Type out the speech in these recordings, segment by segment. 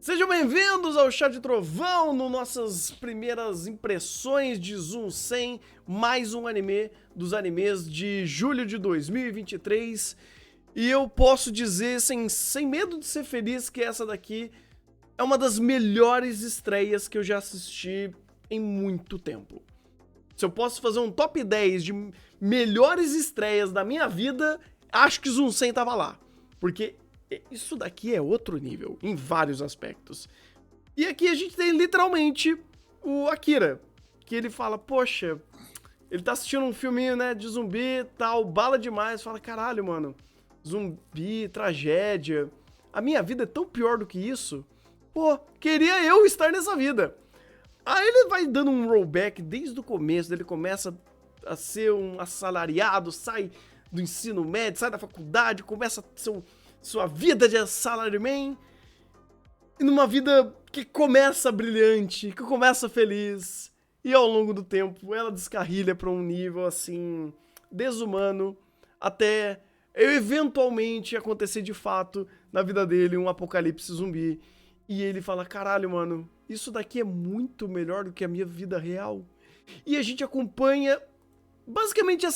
Sejam bem-vindos ao Chá de Trovão, no nossas primeiras impressões de Zoom 100, mais um anime dos animes de julho de 2023. E eu posso dizer, sem medo de ser feliz, que essa daqui é uma das melhores estreias que eu já assisti em muito tempo. Se eu posso fazer um top 10 de melhores estreias da minha vida, acho que Zoom 100 tava lá. Porque isso daqui é outro nível, em vários aspectos. E aqui a gente tem literalmente o Akira, que ele fala, poxa, ele tá assistindo um filminho, né, de zumbi e tal, bala demais, fala, caralho, mano, zumbi, tragédia, a minha vida é tão pior do que isso, pô, queria eu estar nessa vida. Aí ele vai dando um rollback desde o começo, ele começa a ser um assalariado, sai do ensino médio, sai da faculdade, começa a ser sua vida de salaryman, e numa vida que começa brilhante, que começa feliz, e ao longo do tempo ela descarrilha pra um nível assim desumano, até eventualmente acontecer de fato na vida dele um apocalipse zumbi, e ele fala, caralho, mano, isso daqui é muito melhor do que a minha vida real. E a gente acompanha basicamente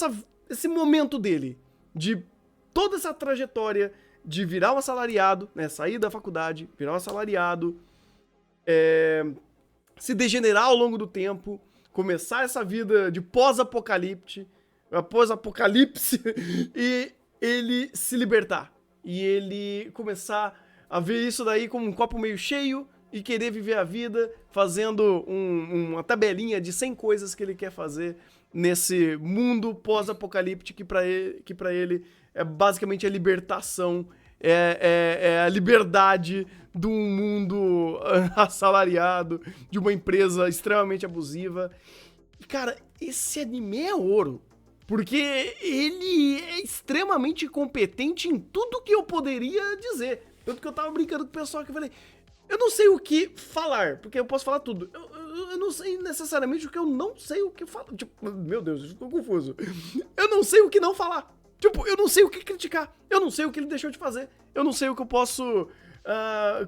esse momento dele, de toda essa trajetória de virar um assalariado, né, sair da faculdade, virar um assalariado, se degenerar ao longo do tempo, começar essa vida de pós-apocalipse, e ele se libertar. E ele começar a ver isso daí como um copo meio cheio e querer viver a vida fazendo uma tabelinha de 100 coisas que ele quer fazer nesse mundo pós-apocalíptico que pra ele é basicamente a libertação, é a liberdade de um mundo assalariado, de uma empresa extremamente abusiva. E, cara, esse anime é ouro, porque ele é extremamente competente em tudo que eu poderia dizer. Tanto que eu tava brincando com o pessoal que eu falei, eu não sei o que falar, porque eu posso falar tudo. Eu não sei necessariamente o que eu não sei o que falar. Tipo, meu Deus, eu ficou confuso. Eu não sei o que não falar. Tipo, eu não sei o que criticar. Eu não sei o que ele deixou de fazer. Eu não sei o que eu posso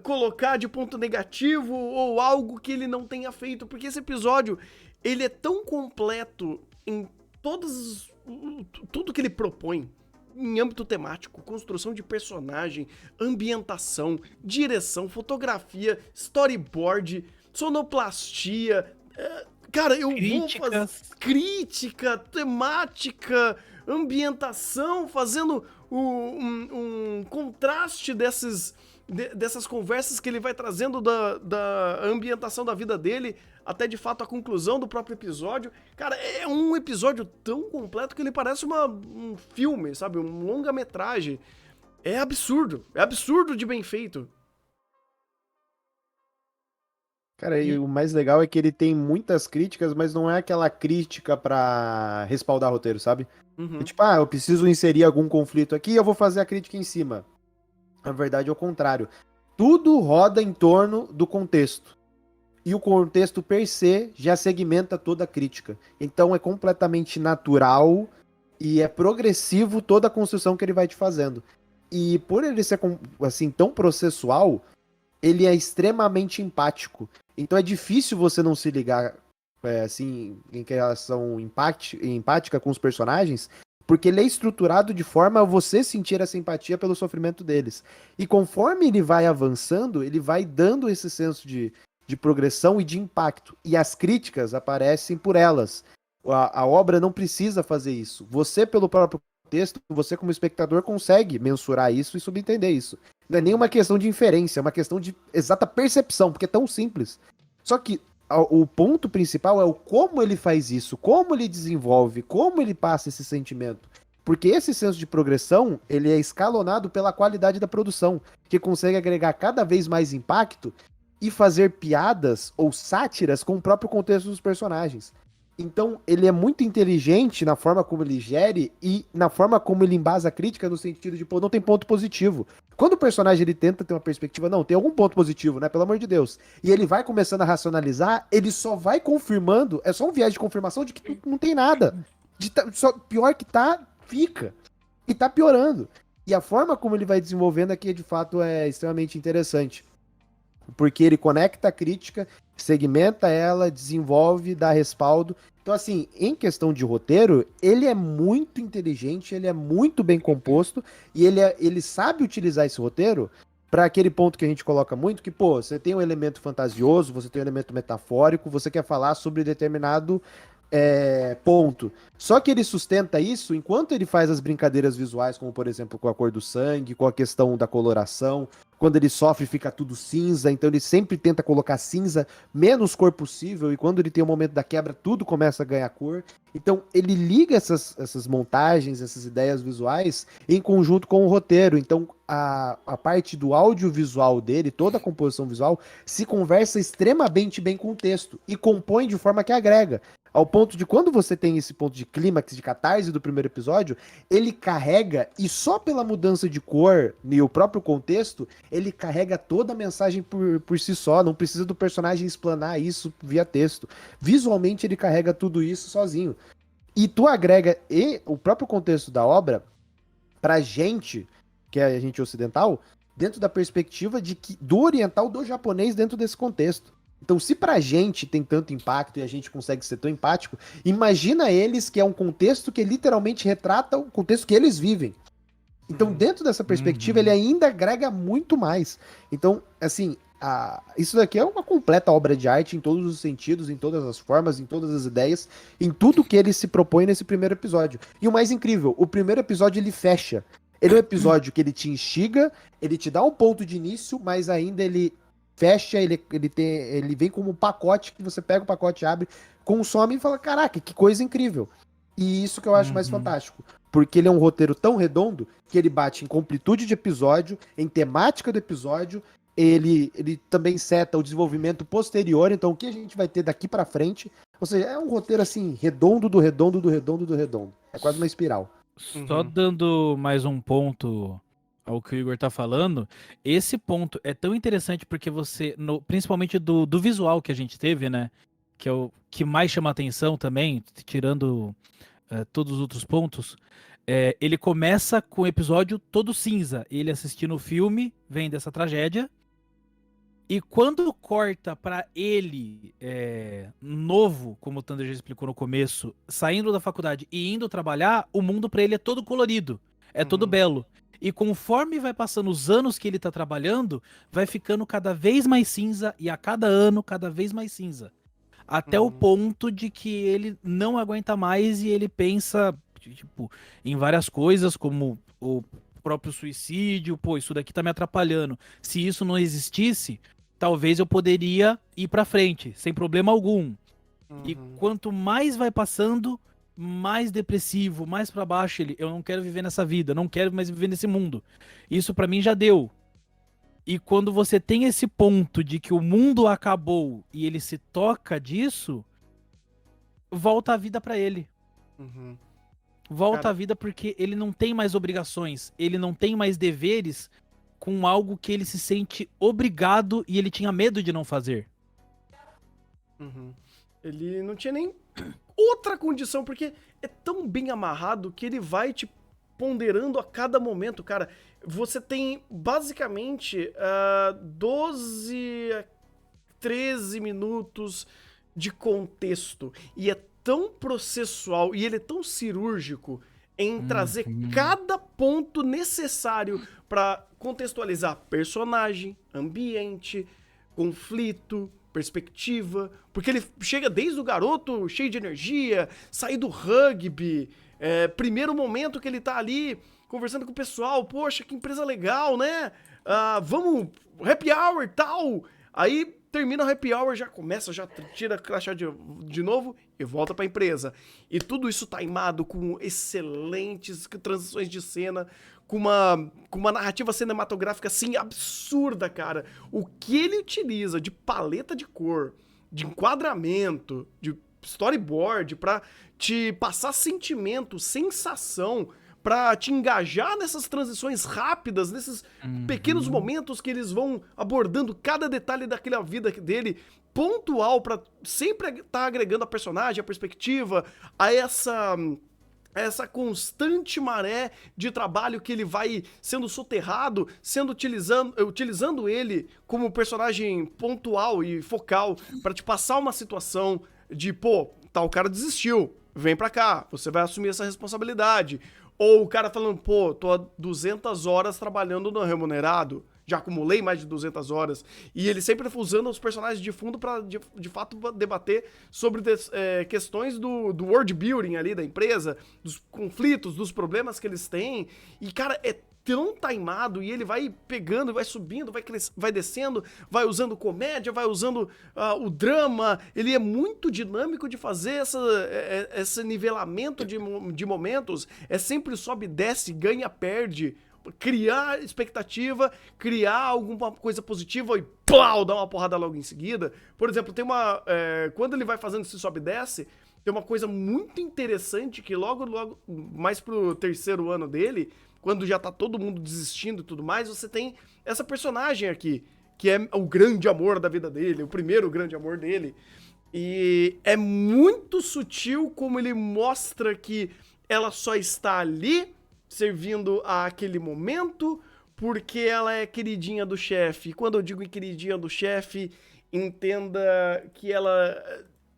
colocar de ponto negativo ou algo que ele não tenha feito. Porque esse episódio, ele é tão completo em tudo que ele propõe. Em âmbito temático, construção de personagem, ambientação, direção, fotografia, storyboard, sonoplastia. Cara, eu vou fazer crítica, temática, ambientação, fazendo um contraste dessas conversas que ele vai trazendo da ambientação da vida dele até de fato a conclusão do próprio episódio. Cara, é um episódio tão completo que ele parece um filme, sabe? Um longa-metragem. É absurdo de bem feito. Cara, e o mais legal é que ele tem muitas críticas, mas não é aquela crítica pra respaldar roteiro, sabe? É tipo, eu preciso inserir algum conflito aqui, eu vou fazer a crítica em cima. Na verdade é o contrário. Tudo roda em torno do contexto. E o contexto per se já segmenta toda a crítica. Então é completamente natural e é progressivo toda a construção que ele vai te fazendo. E por ele ser assim tão processual, ele é extremamente empático. Então é difícil você não se ligar assim em relação empática com os personagens, porque ele é estruturado de forma a você sentir essa empatia pelo sofrimento deles. E conforme ele vai avançando, ele vai dando esse senso de progressão e de impacto. E as críticas aparecem por elas. A obra não precisa fazer isso. Você, pelo próprio texto, você como espectador consegue mensurar isso e subentender isso. Não é nenhuma questão de inferência, é uma questão de exata percepção, porque é tão simples. Só que o ponto principal é o como ele faz isso, como ele desenvolve, como ele passa esse sentimento. Porque esse senso de progressão, ele é escalonado pela qualidade da produção, que consegue agregar cada vez mais impacto e fazer piadas ou sátiras com o próprio contexto dos personagens. Então, ele é muito inteligente na forma como ele gere e na forma como ele embasa a crítica no sentido de, pô, não tem ponto positivo. Quando o personagem ele tenta ter uma perspectiva, não, tem algum ponto positivo, né, pelo amor de Deus, e ele vai começando a racionalizar, ele só vai confirmando, é só um viés de confirmação de que não tem nada. Pior que tá, fica. E tá piorando. E a forma como ele vai desenvolvendo aqui, de fato, é extremamente interessante. porque ele conecta a crítica, segmenta ela, desenvolve, dá respaldo. Então, assim, em questão de roteiro, ele é muito inteligente, ele é muito bem composto, e ele sabe utilizar esse roteiro para aquele ponto que a gente coloca muito, que, pô, você tem um elemento fantasioso, você tem um elemento metafórico, você quer falar sobre determinado ponto. Só que ele sustenta isso enquanto ele faz as brincadeiras visuais, como por exemplo com a cor do sangue, com a questão da coloração. Quando ele sofre, fica tudo cinza, então ele sempre tenta colocar cinza, menos cor possível, e quando ele tem o momento da quebra, tudo começa a ganhar cor. Então ele liga essas montagens, essas ideias visuais, em conjunto com o roteiro. Então a parte do audiovisual dele, toda a composição visual, se conversa extremamente bem com o texto, e compõe de forma que agrega. Ao ponto de quando você tem esse ponto de clímax, de catarse do primeiro episódio, ele carrega, e só pela mudança de cor e o próprio contexto, ele carrega toda a mensagem por si só, não precisa do personagem explanar isso via texto. Visualmente ele carrega tudo isso sozinho. E tu agrega o próprio contexto da obra pra gente, que é a gente ocidental, dentro da perspectiva do oriental, do japonês dentro desse contexto. Então, se pra gente tem tanto impacto e a gente consegue ser tão empático, imagina eles, que é um contexto que literalmente retrata o contexto que eles vivem. Então, dentro dessa perspectiva, ele ainda agrega muito mais. Então, assim, isso daqui é uma completa obra de arte em todos os sentidos, em todas as formas, em todas as ideias, em tudo que ele se propõe nesse primeiro episódio. E o mais incrível, o primeiro episódio ele fecha. Ele é um episódio que ele te instiga, ele te dá um ponto de início, mas ainda ele fecha, ele vem como um pacote, que você pega o pacote, abre, consome e fala, caraca, que coisa incrível. E isso que eu acho mais fantástico, porque ele é um roteiro tão redondo que ele bate em completude de episódio, em temática do episódio, ele também seta o desenvolvimento posterior, então o que a gente vai ter daqui pra frente, ou seja, é um roteiro assim, redondo do redondo do redondo do redondo. É quase uma espiral. Só dando mais um ponto ao que o Igor tá falando, esse ponto é tão interessante porque você, principalmente do visual que a gente teve, né, que é o que mais chama atenção também, tirando todos os outros pontos, ele começa com o episódio todo cinza, ele assistindo o filme, vendo essa tragédia, e quando corta pra ele, novo, como o Thunder já explicou no começo, saindo da faculdade e indo trabalhar, o mundo pra ele é todo colorido, é todo belo. E conforme vai passando os anos que ele tá trabalhando, vai ficando cada vez mais cinza e a cada ano cada vez mais cinza. Até o ponto de que ele não aguenta mais e ele pensa, tipo, em várias coisas, como o próprio suicídio. Pô, isso daqui tá me atrapalhando. Se isso não existisse, talvez eu poderia ir pra frente, sem problema algum. E quanto mais vai passando, mais depressivo, mais pra baixo eu não quero viver nessa vida, não quero mais viver nesse mundo. Isso pra mim já deu. E quando você tem esse ponto de que o mundo acabou e ele se toca disso, volta a vida pra ele. Volta a vida porque ele não tem mais obrigações, ele não tem mais deveres com algo que ele se sente obrigado e ele tinha medo de não fazer. Ele não tinha nem outra condição, porque é tão bem amarrado que ele vai te ponderando a cada momento, cara. Você tem basicamente 12 a 13 minutos de contexto, e é tão processual e ele é tão cirúrgico em trazer cada ponto necessário para contextualizar personagem, ambiente, conflito, perspectiva, porque ele chega desde o garoto cheio de energia, sair do rugby, primeiro momento que ele tá ali conversando com o pessoal, poxa, que empresa legal, né? Vamos, happy hour e tal. Aí termina o happy hour, já começa, já tira crachá de novo e volta pra empresa. E tudo isso taimado com excelentes transições de cena, com uma narrativa cinematográfica assim absurda, cara. O que ele utiliza de paleta de cor, de enquadramento, de storyboard pra te passar sentimento, sensação, pra te engajar nessas transições rápidas, nesses pequenos momentos que eles vão abordando cada detalhe daquela vida dele, pontual, pra sempre estar agregando a personagem, a perspectiva, a essa constante maré de trabalho que ele vai sendo soterrado, utilizando ele como personagem pontual e focal pra te passar uma situação de, pô, tal cara desistiu, vem pra cá, você vai assumir essa responsabilidade. Ou o cara falando, pô, tô há 200 horas trabalhando no remunerado, já acumulei mais de 200 horas. E ele sempre usando os personagens de fundo pra, de fato, debater sobre questões do world building ali da empresa, dos conflitos, dos problemas que eles têm. E, cara, é tão timado, e ele vai pegando, vai subindo, vai descendo, vai usando comédia, vai usando o drama. Ele é muito dinâmico de fazer esse nivelamento de momentos. É sempre sobe, desce, ganha, perde. Criar expectativa, criar alguma coisa positiva e plau, dar uma porrada logo em seguida. Por exemplo, tem quando ele vai fazendo esse sobe e desce, tem uma coisa muito interessante que logo, mais pro terceiro ano dele, quando já tá todo mundo desistindo e tudo mais, você tem essa personagem aqui, que é o grande amor da vida dele, o primeiro grande amor dele. E é muito sutil como ele mostra que ela só está ali servindo àquele momento, porque ela é queridinha do chefe. Quando eu digo queridinha do chefe, entenda que ela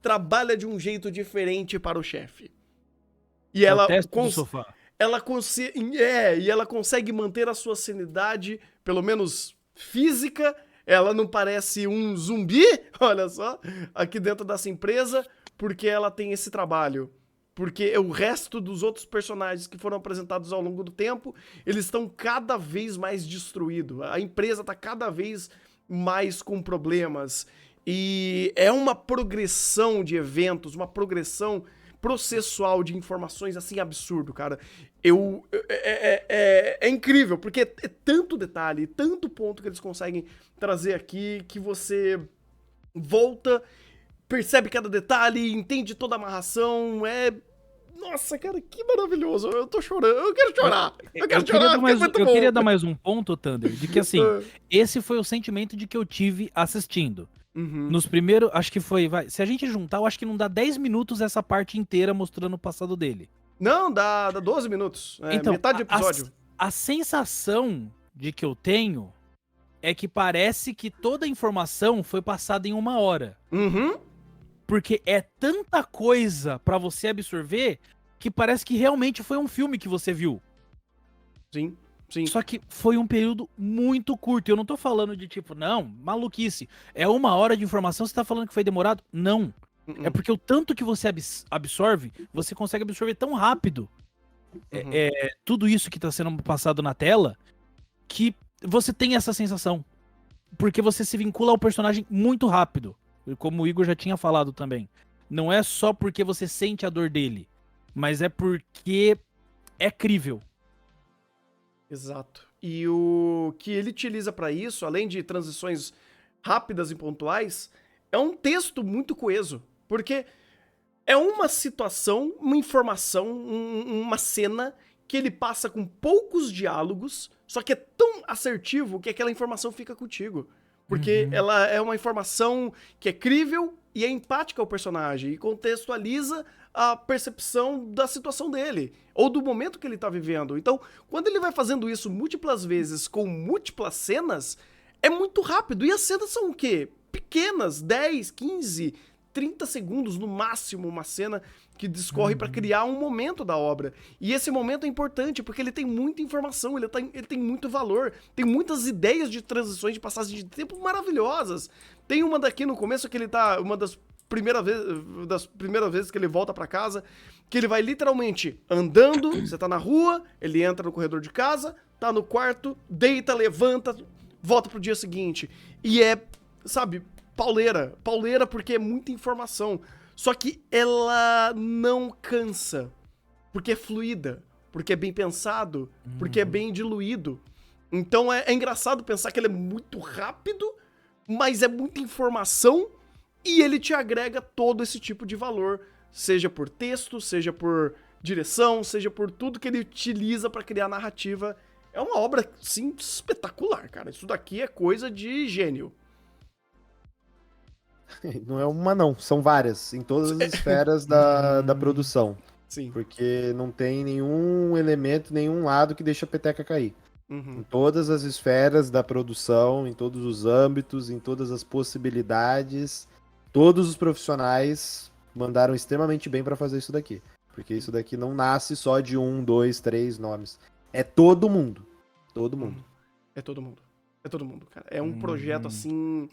trabalha de um jeito diferente para o chefe. E ela do sofá. E ela consegue manter a sua sanidade, pelo menos física. Ela não parece um zumbi, olha só, aqui dentro dessa empresa, porque ela tem esse trabalho. Porque o resto dos outros personagens que foram apresentados ao longo do tempo, eles estão cada vez mais destruídos. A empresa está cada vez mais com problemas. E é uma progressão de eventos, uma progressão processual de informações assim absurdo, cara. É incrível, porque é tanto detalhe, tanto ponto que eles conseguem trazer aqui, que você volta, percebe cada detalhe, entende toda a amarração, Nossa, cara, que maravilhoso. Eu tô chorando, eu quero chorar. Eu queria dar mais um ponto, Thunder, de que assim, esse foi o sentimento de que eu tive assistindo. Uhum. Nos primeiros, acho que foi, se a gente juntar, eu acho que não dá 10 minutos essa parte inteira mostrando o passado dele. Não, dá 12 minutos, então, metade do episódio. A sensação de que eu tenho é que parece que toda a informação foi passada em 1 hora. Uhum. Porque é tanta coisa pra você absorver que parece que realmente foi um filme que você viu. Sim, sim. Só que foi um período muito curto. Eu não tô falando de tipo, não, maluquice. É 1 hora de informação, você tá falando que foi demorado? Não. É porque o tanto que você absorve, você consegue absorver tão rápido tudo isso que tá sendo passado na tela, que você tem essa sensação. Porque você se vincula ao personagem muito rápido. Como o Igor já tinha falado também. Não é só porque você sente a dor dele, mas é porque é crível. Exato. E o que ele utiliza pra isso, além de transições rápidas e pontuais, é um texto muito coeso. Porque é uma situação, uma informação, uma cena que ele passa com poucos diálogos, só que é tão assertivo que aquela informação fica contigo. Porque ela é uma informação que é crível e é empática ao personagem e contextualiza a percepção da situação dele ou do momento que ele tá vivendo. Então, quando ele vai fazendo isso múltiplas vezes com múltiplas cenas, é muito rápido. E as cenas são o quê? Pequenas, 10, 15, 30 segundos no máximo, uma cena que discorre pra criar um momento da obra. E esse momento é importante porque ele tem muita informação, ele tem muito valor, tem muitas ideias de transições, de passagem de tempo maravilhosas. Tem uma daqui no começo que ele tá, uma das primeiras vezes que ele volta pra casa, que ele vai literalmente andando, você tá na rua, ele entra no corredor de casa, tá no quarto, deita, levanta, volta pro dia seguinte. E sabe, pauleira porque é muita informação. Só que ela não cansa, porque é fluida, porque é bem pensado, porque é bem diluído. Então é engraçado pensar que ele é muito rápido, mas é muita informação e ele te agrega todo esse tipo de valor, seja por texto, seja por direção, seja por tudo que ele utiliza pra criar narrativa. É uma obra, sim, espetacular, cara. Isso daqui é coisa de gênio. Não é uma não, são várias, em todas as esferas da produção. Sim. Porque não tem nenhum elemento, nenhum lado que deixa a peteca cair. Uhum. Em todas as esferas da produção, em todos os âmbitos, em todas as possibilidades, todos os profissionais mandaram extremamente bem pra fazer isso daqui. Porque isso daqui não nasce só de 1, 2, 3 nomes. É todo mundo. Todo mundo. É todo mundo. É todo mundo, cara. É um projeto, assim,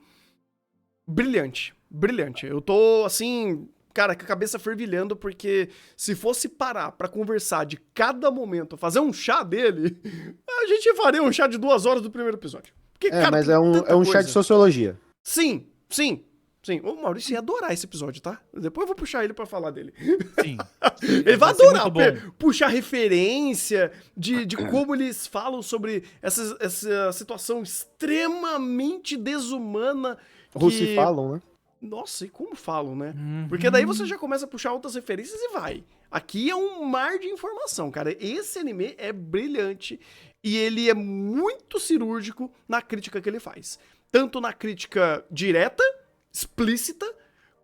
brilhante. Brilhante. Eu tô, assim, cara, com a cabeça fervilhando, porque se fosse parar pra conversar de cada momento, fazer um chá dele, a gente faria um chá de 2 horas do primeiro episódio. Porque, cara, mas tem tanta é um chá coisa. de sociologia. Sim, sim. Sim, o Maurício ia adorar esse episódio, tá? Depois eu vou puxar ele pra falar dele. Sim. Ele vai ser adorar muito bom. puxar referência de como eles falam sobre essa situação extremamente desumana. Russi falam, né? Nossa, e como falam, né? Uhum. Porque daí você já começa a puxar outras referências e vai. Aqui é um mar de informação, cara. Esse anime é brilhante e ele é muito cirúrgico na crítica que ele faz. Tanto na crítica direta, explícita,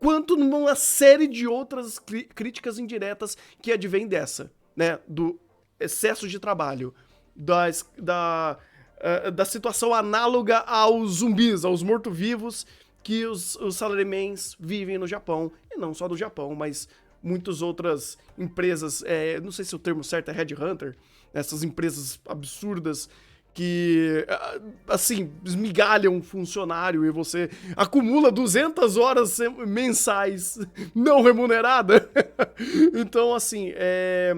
quanto numa série de outras críticas indiretas que advêm dessa, né? Do excesso de trabalho, da situação análoga aos zumbis, aos mortos-vivos que os salarymans vivem no Japão, e não só do Japão, mas muitas outras empresas, não sei se o termo certo é headhunter, essas empresas absurdas que, assim, esmigalham um funcionário e você acumula 200 horas mensais não remunerada. Então, assim, é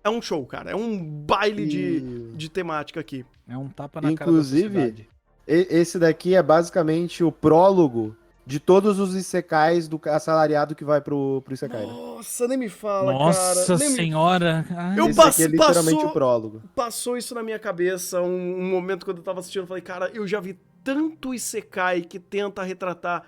um show, cara. É um baile de temática aqui. É um tapa na Inclusive, cara da sociedade. Esse daqui é basicamente o prólogo de todos os isekais do assalariado que vai pro Isekai, né? Nossa, nem me fala, Nossa cara. Nem me... senhora. Ai, Eu Esse aqui é literalmente o prólogo. Passou isso na minha cabeça um momento quando eu tava assistindo. Eu falei, cara, eu já vi tanto Isekai que tenta retratar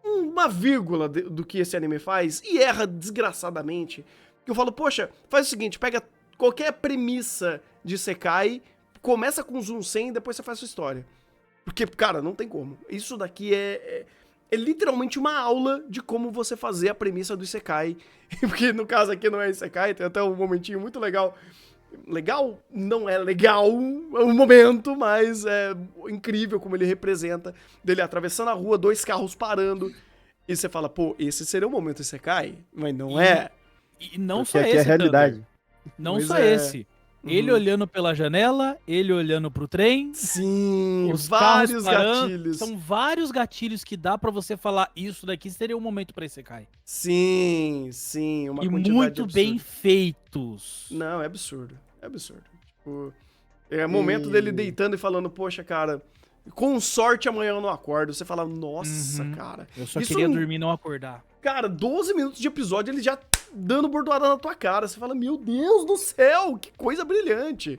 uma vírgula do que esse anime faz e erra desgraçadamente. Que eu falo, poxa, faz o seguinte, pega qualquer premissa de Isekai, começa com Zoom 100 e depois você faz sua história. Porque, cara, não tem como. Isso daqui é literalmente uma aula de como você fazer a premissa do Isekai. Porque no caso aqui não é Isekai, tem até um momentinho muito legal. Legal? Não é legal o momento, mas é incrível como ele representa. Dele atravessando a rua, 2 carros parando. E você fala, pô, esse seria o momento Isekai? Mas não é. E não Porque só aqui esse, é a realidade. Thunder. Não Pois só é. esse. Ele olhando pela janela, ele olhando pro trem. Sim, Os vários carros parando. gatilhos. São vários gatilhos que dá pra você falar isso daqui seria o momento pra Isekai. Sim, uma E quantidade muito absurda. bem feitos. Não, é absurdo. É absurdo. Tipo, é momento dele deitando e falando, poxa, cara, com sorte amanhã eu não acordo. Você fala, nossa, cara. Eu só Isso queria dormir e não acordar. Cara, 12 minutos de episódio, ele já dando bordoada na tua cara. Você fala, meu Deus do céu, que coisa brilhante.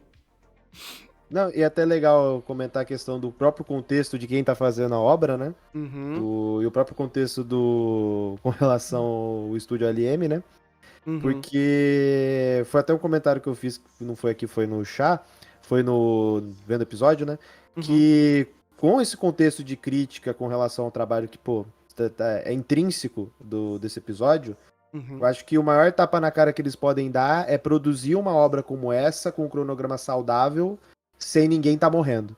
Não, e é até legal comentar a questão do próprio contexto de quem tá fazendo a obra, né? Uhum. E o próprio contexto com relação ao estúdio LM, né? Uhum. Porque foi até um comentário que eu fiz, que não foi aqui, foi no chá, foi no Vendo Episódio, né? Que com esse contexto de crítica com relação ao trabalho que, pô, é intrínseco desse episódio, eu acho que o maior tapa na cara que eles podem dar é produzir uma obra como essa, com um cronograma saudável, sem ninguém tá morrendo.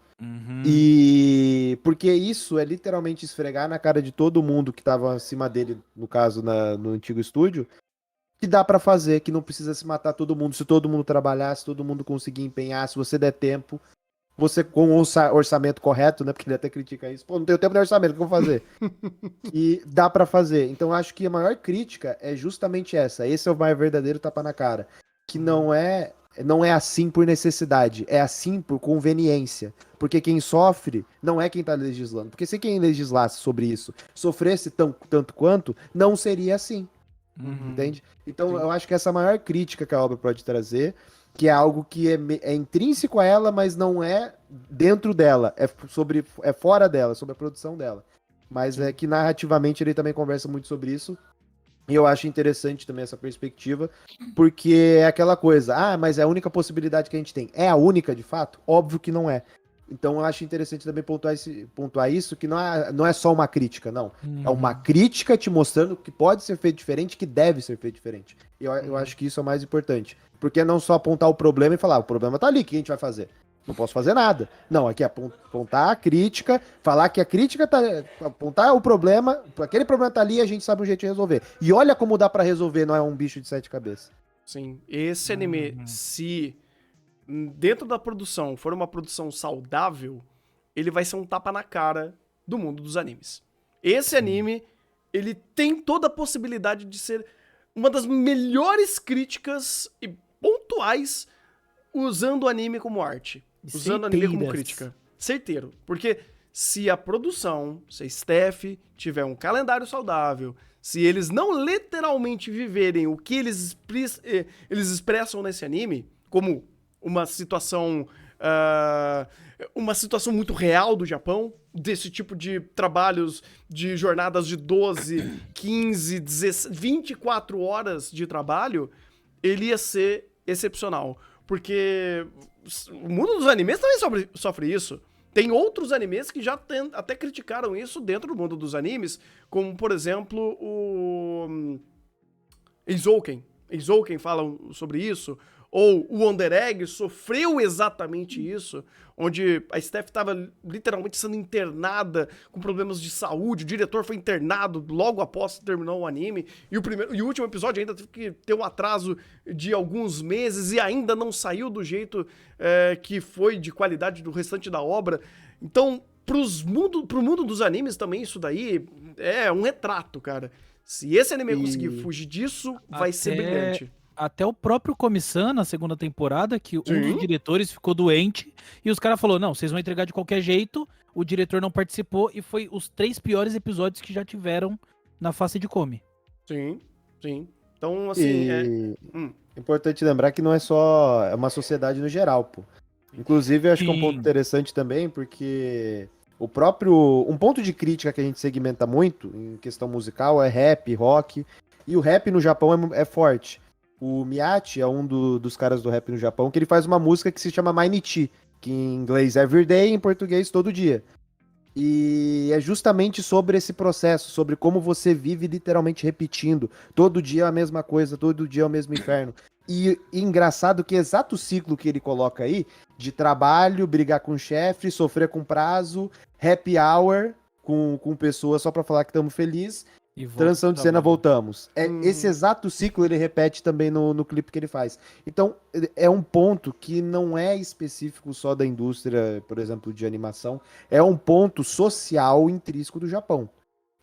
E porque isso é literalmente esfregar na cara de todo mundo que tava acima dele, no caso, no antigo estúdio, que dá pra fazer, que não precisa se matar todo mundo, se todo mundo trabalhar, se todo mundo conseguir empenhar, se você der tempo, você com o orçamento correto, né, porque ele até critica isso, pô, não tenho tempo de orçamento, o que eu vou fazer? E dá pra fazer. Então acho que a maior crítica é justamente essa, esse é o mais verdadeiro tapa na cara, que não é assim por necessidade, é assim por conveniência. Porque quem sofre não é quem tá legislando. Porque se quem legislasse sobre isso sofresse tanto quanto, não seria assim. Entende? Então eu acho que essa é a maior crítica que a obra pode trazer, que é algo que é intrínseco a ela, mas não é dentro dela, é fora dela, sobre a produção dela. Mas é que narrativamente ele também conversa muito sobre isso. E eu acho interessante também essa perspectiva, porque é aquela coisa, mas é a única possibilidade que a gente tem. É a única, de fato? Óbvio que não é. Então eu acho interessante também pontuar isso, que não é só uma crítica, não. É uma crítica te mostrando que pode ser feito diferente, que deve ser feito diferente. Eu acho que isso é o mais importante. Porque não só apontar o problema e falar, o problema tá ali, o que a gente vai fazer? Não posso fazer nada. Não, aqui é apontar a crítica, falar que a crítica tá. Apontar o problema, aquele problema tá ali e a gente sabe um jeito de resolver. E olha como dá pra resolver, não é um bicho de 7 cabeças. Sim, esse anime, se dentro da produção for uma produção saudável, ele vai ser um tapa na cara do mundo dos animes. Esse anime, ele tem toda a possibilidade de ser uma das melhores críticas e pontuais usando o anime como arte. Usando o anime como crítica. Certeiro. Porque se a produção, se a staff tiver um calendário saudável, se eles não literalmente viverem o que eles expressam nesse anime, como uma situação muito real do Japão, desse tipo de trabalhos de jornadas de 12, 15, 16, 24 horas de trabalho, ele ia ser excepcional. Porque o mundo dos animes também sofre isso. Tem outros animes que já até criticaram isso dentro do mundo dos animes, como, por exemplo, o Eizouken. Eizouken fala sobre isso. Ou o Wonder Egg sofreu exatamente isso, onde a Steph estava literalmente sendo internada com problemas de saúde, o diretor foi internado logo após que terminou o anime, e o último episódio ainda teve que ter um atraso de alguns meses e ainda não saiu do jeito que foi de qualidade do restante da obra. Então, pro mundo dos animes também isso daí é um retrato, cara. Se esse anime conseguir fugir disso, vai ser brilhante. Até o próprio Komi-san, na segunda temporada, que um dos diretores ficou doente, e os caras falaram, não, vocês vão entregar de qualquer jeito, o diretor não participou, e foi os 3 piores episódios que já tiveram na face de Komi. Sim. Então, assim, Importante lembrar que não é só uma sociedade no geral, pô. Inclusive, eu acho que é um ponto interessante também, porque um ponto de crítica que a gente segmenta muito em questão musical é rap, rock, e o rap no Japão é forte. O Miyachi é um dos caras do rap no Japão, que ele faz uma música que se chama Mainichi, que em inglês é everyday, em português todo dia. E é justamente sobre esse processo, sobre como você vive literalmente repetindo, todo dia a mesma coisa, todo dia é o mesmo inferno. E engraçado que exato o ciclo que ele coloca aí, de trabalho, brigar com o chefe, sofrer com prazo, happy hour com pessoas só pra falar que estamos felizes, transição de cena, voltamos. Esse exato ciclo ele repete também no clipe que ele faz. Então, é um ponto que não é específico só da indústria, por exemplo, de animação, é um ponto social intrínseco do Japão,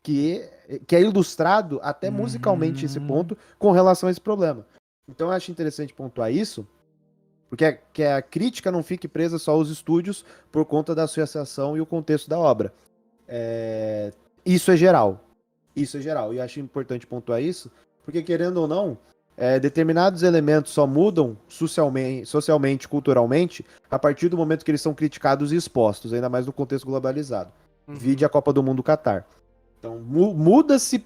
que é ilustrado até musicalmente esse ponto com relação a esse problema. Então, eu acho interessante pontuar isso, porque que a crítica não fique presa só aos estúdios por conta da associação e o contexto da obra. Isso é geral. E eu acho importante pontuar isso, porque querendo ou não, determinados elementos só mudam socialmente, culturalmente, a partir do momento que eles são criticados e expostos, ainda mais no contexto globalizado. Vide a Copa do Mundo Catar. Então, muda-se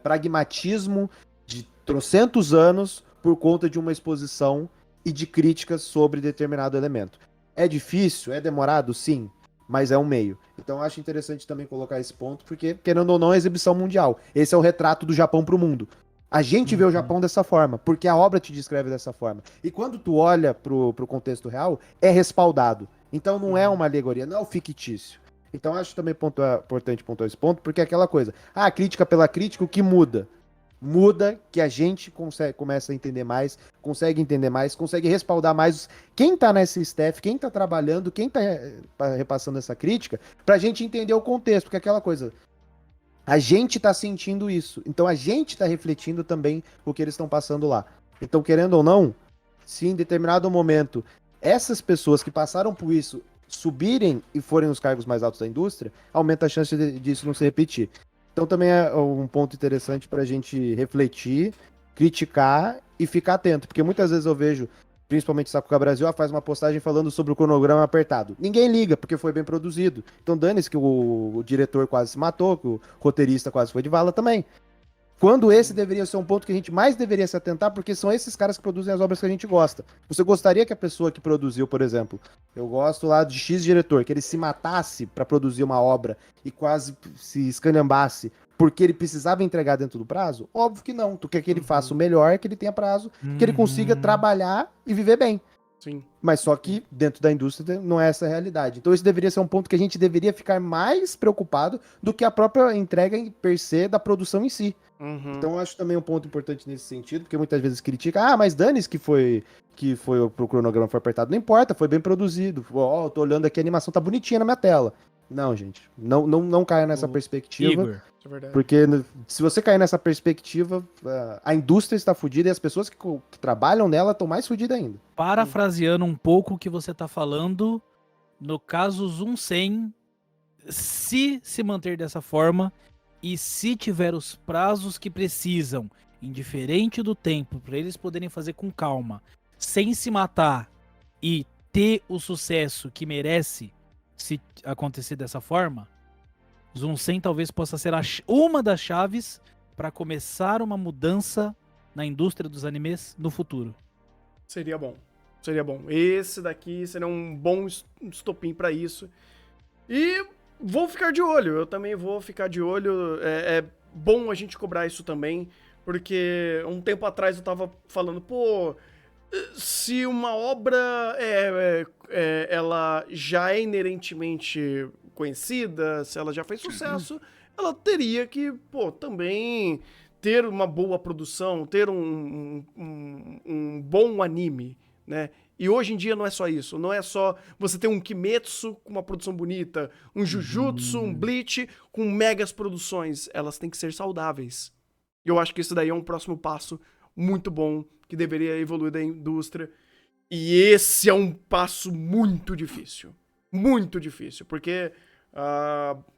pragmatismo de trocentos anos por conta de uma exposição e de críticas sobre determinado elemento. É difícil? É demorado? Sim. Mas é um meio. Então eu acho interessante também colocar esse ponto, porque, querendo ou não, é exibição mundial. Esse é o retrato do Japão pro mundo. A gente vê o Japão dessa forma, porque a obra te descreve dessa forma. E quando tu olha pro contexto real, é respaldado. Então não é uma alegoria, não é o fictício. Então eu acho também importante pontuar esse ponto, porque é aquela coisa, a crítica pela crítica, o que muda? Muda que a gente começa a entender mais, consegue respaldar mais quem tá nessa staff, quem tá trabalhando, quem tá repassando essa crítica, pra gente entender o contexto, porque é aquela coisa, a gente tá sentindo isso, então a gente tá refletindo também o que eles estão passando lá. Então, querendo ou não, se em determinado momento essas pessoas que passaram por isso subirem e forem os cargos mais altos da indústria, aumenta a chance disso não se repetir. Então também é um ponto interessante pra gente refletir, criticar e ficar atento. Porque muitas vezes eu vejo, principalmente Sakuga Brasil, faz uma postagem falando sobre o cronograma apertado. Ninguém liga, porque foi bem produzido. Então dane-se que o diretor quase se matou, que o roteirista quase foi de vala também. Quando esse deveria ser um ponto que a gente mais deveria se atentar, porque são esses caras que produzem as obras que a gente gosta. Você gostaria que a pessoa que produziu, por exemplo, eu gosto lá de X diretor, que ele se matasse pra produzir uma obra e quase se escanhambasse porque ele precisava entregar dentro do prazo? Óbvio que não. Tu quer que ele faça o melhor, que ele tenha prazo, que ele consiga trabalhar e viver bem. Sim. Mas só que dentro da indústria não é essa a realidade. Então esse deveria ser um ponto que a gente deveria ficar mais preocupado do que a própria entrega em per se da produção em si. Então eu acho também um ponto importante nesse sentido, porque muitas vezes critica, mas dane-se que foi pro cronograma foi apertado. Não importa, foi bem produzido. Ó, tô olhando aqui, a animação tá bonitinha na minha tela. Não, gente, não caia nessa perspectiva. Igor, É verdade. Porque se você cair nessa perspectiva, a indústria está fodida e as pessoas que trabalham nela estão mais fodidas ainda. parafraseando um pouco o que você tá falando, no caso Zoom 100, se manter dessa forma e se tiver os prazos que precisam, indiferente do tempo, para eles poderem fazer com calma, sem se matar e ter o sucesso que merece se acontecer dessa forma, Zoom 100 talvez possa ser uma das chaves para começar uma mudança na indústria dos animes no futuro. Seria bom. Seria bom. Esse daqui seria um bom estopim pra isso. E vou ficar de olho. Eu também vou ficar de olho. É bom a gente cobrar isso também, porque um tempo atrás eu tava falando, se uma obra ela já é inerentemente conhecida, se ela já fez sucesso, ela teria que, também ter uma boa produção, ter um bom anime, né? E hoje em dia não é só isso, não é só você ter um Kimetsu com uma produção bonita, um Jujutsu, um Bleach com megas produções, elas têm que ser saudáveis. Eu acho que isso daí é um próximo passo muito bom, que deveria evoluir da indústria. E esse é um passo muito difícil, porque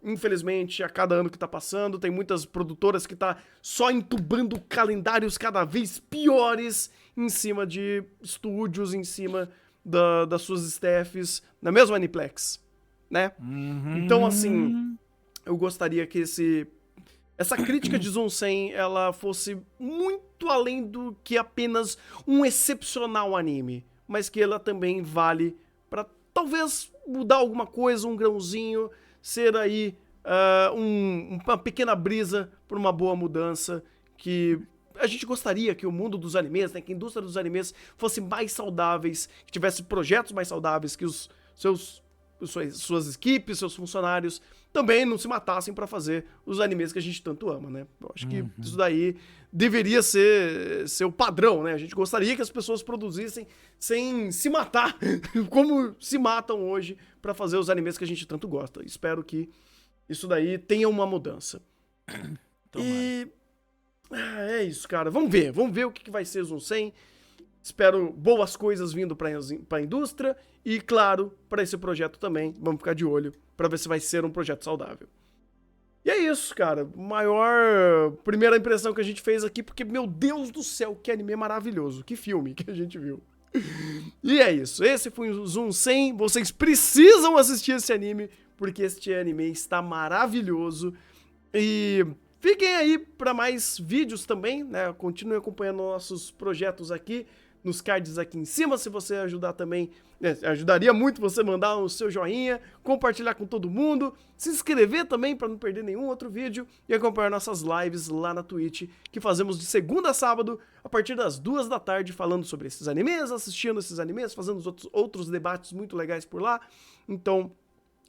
infelizmente a cada ano que tá passando tem muitas produtoras que tá só entubando calendários cada vez piores em cima de estúdios, em cima das suas staffs, na mesma Aniplex, né? Então assim, eu gostaria que essa crítica de Zoom 100, ela fosse muito além do que apenas um excepcional anime, mas que ela também vale pra talvez mudar alguma coisa, um grãozinho, ser aí uma pequena brisa por uma boa mudança, que a gente gostaria que o mundo dos animes, né, que a indústria dos animes fosse mais saudáveis, que tivesse projetos mais saudáveis, que suas equipes, seus funcionários também não se matassem pra fazer os animes que a gente tanto ama, né? Eu acho que isso daí deveria ser o padrão, né? A gente gostaria que as pessoas produzissem sem se matar, como se matam hoje pra fazer os animes que a gente tanto gosta. Espero que isso daí tenha uma mudança. E é isso, cara. Vamos ver o que vai ser Zoom 100. Espero boas coisas vindo pra indústria e, claro, pra esse projeto também. Vamos ficar de olho pra ver se vai ser um projeto saudável. E é isso, cara. Maior primeira impressão que a gente fez aqui, porque, meu Deus do céu, que anime maravilhoso. Que filme que a gente viu. E é isso. Esse foi o Zoom 100. Vocês precisam assistir esse anime, porque este anime está maravilhoso. E fiquem aí para mais vídeos também, né? Continue acompanhando nossos projetos aqui, nos cards aqui em cima. Se você ajudar também, ajudaria muito você mandar o seu joinha, compartilhar com todo mundo, se inscrever também para não perder nenhum outro vídeo e acompanhar nossas lives lá na Twitch, que fazemos de segunda a sábado, a partir das 2 da tarde, falando sobre esses animes, assistindo esses animes, fazendo outros debates muito legais por lá. Então,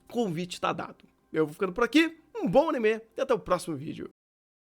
convite tá dado. Eu vou ficando por aqui, um bom anime e até o próximo vídeo.